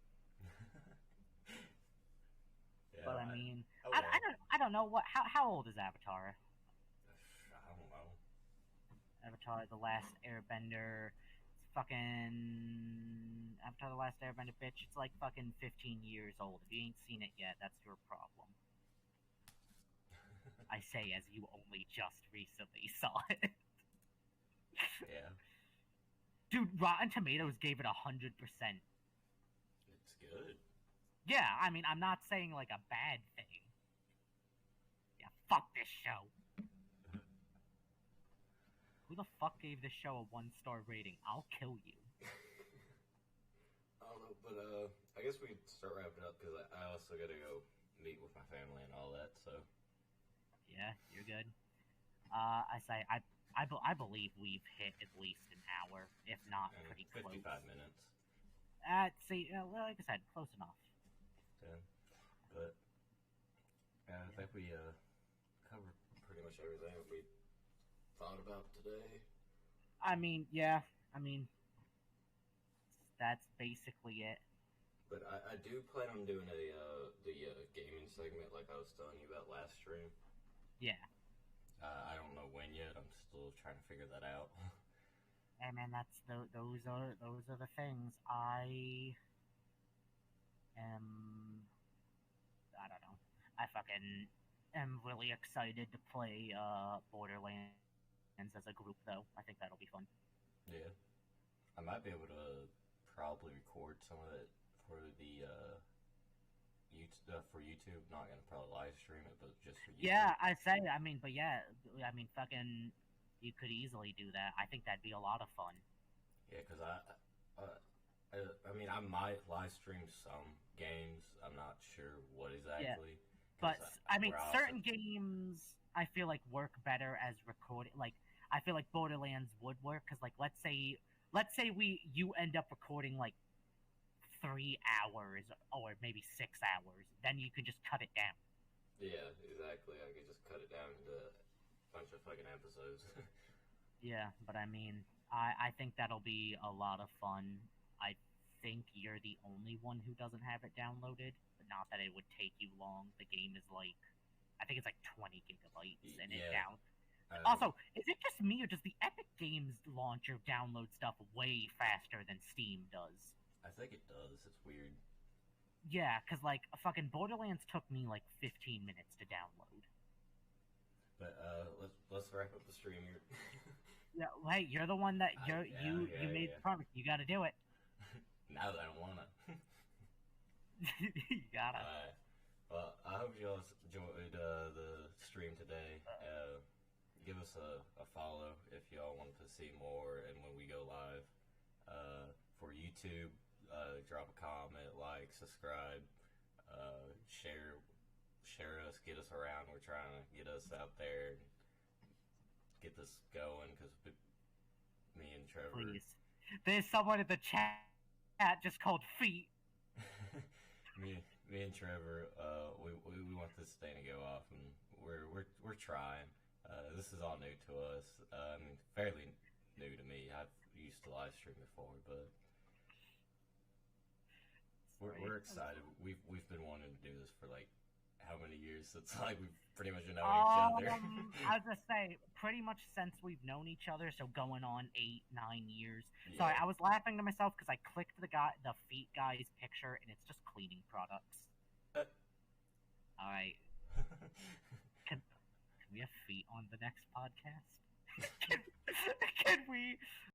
Yeah, but I mean, I don't know how old is Avatar? I don't know. Avatar: The Last Airbender. It's fucking Avatar: The Last Airbender, bitch. It's like fucking 15 years old. If you ain't seen it yet, that's your problem. I say as you only just recently saw it. Yeah. Dude, Rotten Tomatoes gave it 100%. It's good. Yeah, I mean, I'm not saying like a bad thing. Yeah, fuck this show. Who the fuck gave this show a 1-star rating? I'll kill you. I don't know, but I guess we start wrapping up because I also got to go meet with my family and all that. So Yeah, you're good. I believe we've hit at least an hour, if not pretty close. 55 minutes. See, like I said, close enough. Yeah, but I think we covered pretty much everything that we thought about today. I mean, yeah. I mean, that's basically it. But I do plan on doing the gaming segment like I was telling you about last stream. Yeah. I don't know when yet. I'm still trying to figure that out. Hey man, those are the things. I don't know. I fucking am really excited to play Borderlands as a group though. I think that'll be fun. Yeah. I might be able to probably record some of it for the for YouTube. Not gonna probably live stream it, but just for YouTube. Yeah, fucking, you could easily do that. I think that'd be a lot of fun. Yeah, because I mean, I might live stream some games. I'm not sure what exactly. Yeah. But I mean, certain games I feel like work better as recorded. Like I feel like Borderlands would work because, like, let's say you end up recording like 3 hours or maybe 6 hours, then you could just cut it down. Yeah, exactly. I could just cut it down into a bunch of fucking episodes. Yeah, but I mean, I think that'll be a lot of fun. I think you're the only one who doesn't have it downloaded, but not that it would take you long. The game is like, I think it's like 20 gigabytes, and it down. Also, is it just me, or does the Epic Games launcher download stuff way faster than Steam does? I think it does. It's weird. Yeah, because, like, fucking Borderlands took me, like, 15 minutes to download. But, let's wrap up the stream here. Yeah, hey, you're the one that, you made the promise. You gotta do it. Now that I don't wanna. You gotta. Well, I hope you all enjoyed the stream today. Give us a follow if y'all want to see more, and when we go live. For YouTube, drop a comment, like, subscribe, share us, get us around. We're trying to get us out there and get this going because me and Trevor. Please. There's someone in the chat just called Feet. me and Trevor, we want this thing to go off, and we're trying. This is all new to us. I mean, fairly new to me. I've used to live stream before, but we're excited. We've been wanting to do this for like how many years? It's like we've pretty much known each other. I was gonna say pretty much since we've known each other, so going on 8-9 years. Yeah. Sorry, I was laughing to myself because I clicked the Feet guy's picture, and it's just cleaning products. All right. Can we have Feet on the next podcast? Can we?